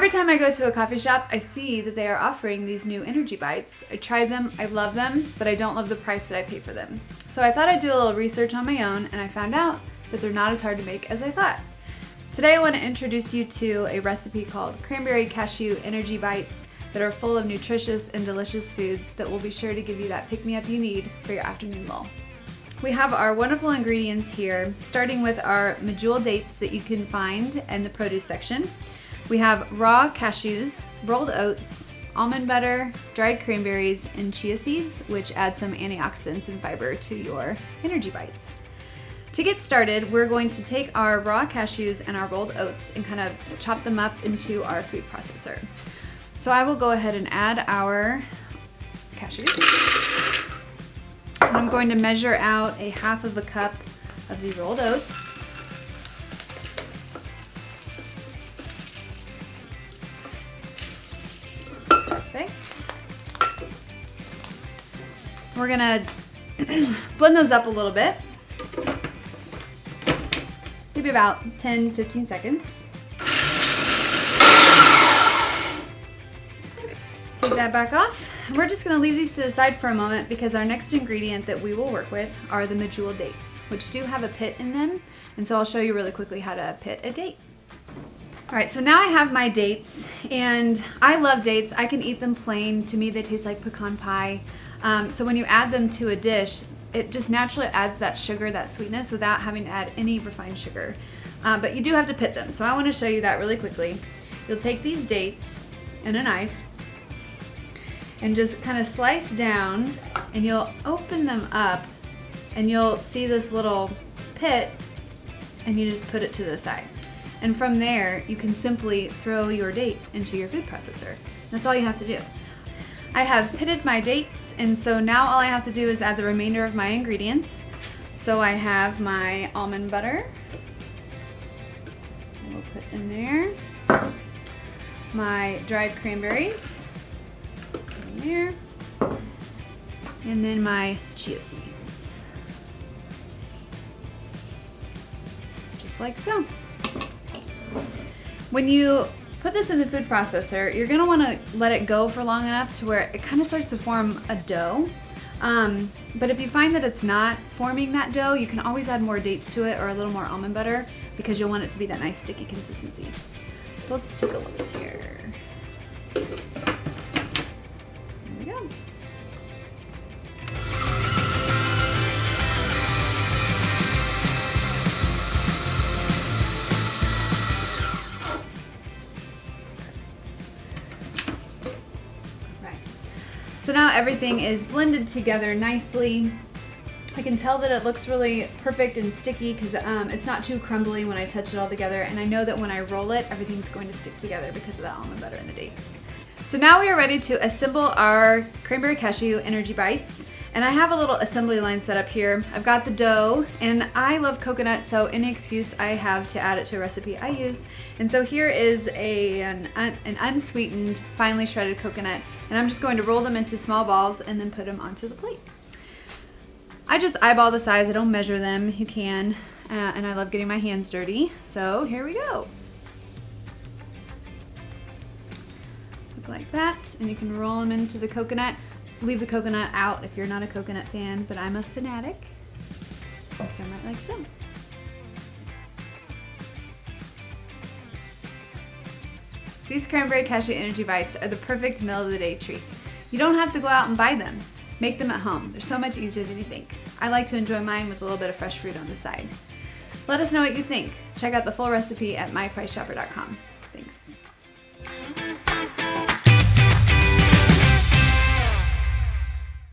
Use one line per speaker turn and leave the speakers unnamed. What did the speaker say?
every time I go to a coffee shop, I see that they are offering these new energy bites. I tried them, I love them, but I don't love the price that I pay for them. So I thought I'd do a little research on my own, and I found out that they're not as hard to make as I thought. Today I want to introduce you to a recipe called Cranberry Cashew Energy Bites that are full of nutritious and delicious foods that will be sure to give you that pick-me-up you need for your afternoon lull. We have our wonderful ingredients here, starting with our medjool dates that you can find in the produce section. We have raw cashews, rolled oats, almond butter, dried cranberries, and chia seeds, which add some antioxidants and fiber to your energy bites. To get started, we're going to take our raw cashews and our rolled oats and kind of chop them up into our food processor. So I will go ahead and add our cashews. And I'm going to measure out a half of a cup of the rolled oats. Perfect. We're gonna blend those up a little bit. Maybe about 10-15 seconds. Take that back off. We're just going to leave these to the side for a moment because our next ingredient that we will work with are the medjool dates, which do have a pit in them, and so I'll show you really quickly how to pit a date. Alright, so now I have my dates, and I love dates. I can eat them plain. To me they taste like pecan pie. So when you add them to a dish, it just naturally adds that sugar, that sweetness, without having to add any refined sugar. But you do have to pit them, so I want to show you that really quickly. You'll take these dates and a knife and just kind of slice down, and you'll open them up and you'll see this little pit, and you just put it to the side. And from there, you can simply throw your date into your food processor. That's all you have to do. I have pitted my dates, and so now all I have to do is add the remainder of my ingredients. So I have my almond butter. I will put in there. My dried cranberries. In there. And then my chia seeds. Just like so. When you put this in the food processor, you're going to want to let it go for long enough to where it kind of starts to form a dough. But if you find that it's not forming that dough, you can always add more dates to it or a little more almond butter because you'll want it to be that nice sticky consistency. So let's take a look here. There we go. So now everything is blended together nicely. I can tell that it looks really perfect and sticky because it's not too crumbly when I touch it all together, and I know that when I roll it, everything's going to stick together because of the almond butter and the dates. So now we are ready to assemble our Cranberry Cashew Energy Bites, and I have a little assembly line set up here. I've got the dough, and I love coconut, so any excuse I have to add it to a recipe I use. And so here is an unsweetened, finely shredded coconut, and I'm just going to roll them into small balls and then put them onto the plate. I just eyeball the size. I don't measure them. You can, and I love getting my hands dirty. So here we go. Look like that, and you can roll them into the coconut. Leave the coconut out if you're not a coconut fan, but I'm a fanatic. Come right like so. These Cranberry Cashew Energy Bites are the perfect middle of the day treat. You don't have to go out and buy them. Make them at home. They're so much easier than you think. I like to enjoy mine with a little bit of fresh fruit on the side. Let us know what you think. Check out the full recipe at mypriceshopper.com. Thanks.